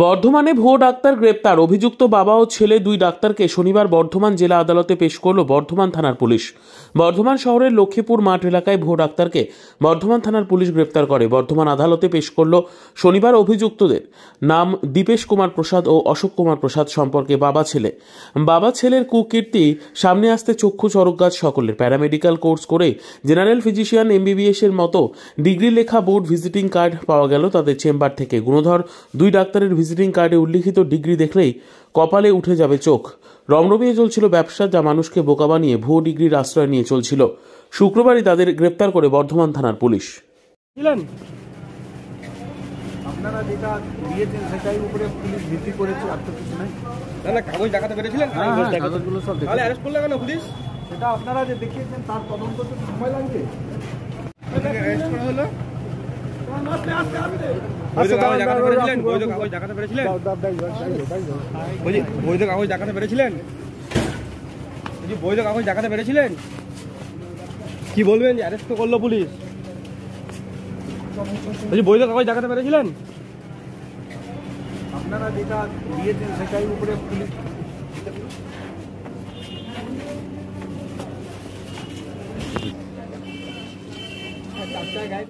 বর্ধমানে ভুয়ো ডাক্তার গ্রেপ্তার। অভিযুক্ত বাবা ও ছেলে দুই ডাক্তারকে শনিবার বর্ধমান জেলা আদালতে পেশ করল বর্ধমান থানার পুলিশ। বর্ধমান শহরের লক্ষ্মীপুর মাঠ এলাকায় ভুয়ো ডাক্তারকে বর্ধমান থানার পুলিশ গ্রেপ্তার করে বর্ধমান আদালতে পেশ করল শনিবার। অভিযুক্তদের নাম দীপেশ কুমার প্রসাদ ও অশোক কুমার প্রসাদ। সম্পর্কে বাবা ছেলের কুকীর্তি সামনে আসতে চক্ষু চরক গাছ সকলের। প্যারামেডিক্যাল কোর্স করে জেনারেল ফিজিশিয়ান MBBS এর মতো ডিগ্রি লেখা বোর্ড ভিজিটিং কার্ড পাওয়া গেল তাদের চেম্বার থেকে। গুণধর দুই ডাক্তারের ভিজিটিং কার্ডে উল্লিখিত ডিগ্রি দেখলেই কপালে উঠে যাবে চোখ। রমরমিয়ে চলছিল ব্যবসা, যা মানুষকে বোকা বানিয়ে ভুয়ো ডিগ্রির আশ্রয় নিয়ে চলছিল। শুক্রবারই তাদের গ্রেপ্তার করে বর্ধমান থানার পুলিশ। আপনারা যেটা দিয়েছেন সেটাই উপরে পুলিশ ভিত্তি করেছে, আর তো কিছু নাই। না কাগজ দেখাতে পেরেছিলেন? কাগজগুলো সব তাহলে অ্যারেস্ট করলে কেন পুলিশ? সেটা আপনারা যে দেখিয়েছেন তার তদন্ত তো সময় লাগবে। অ্যারেস্ট করা হলো? বৈধ কাগজ দেখাতে পেরেছিলেন? বৈধ কাগজ দেখাতে পেরেছিলেন? বৈধ কাগজ দেখাতে পেরেছিলেন? কি বলবেন যে অ্যারেস্ট তো করলো পুলিশ? বৈধ কাগজ দেখাতে পেরেছিলেন?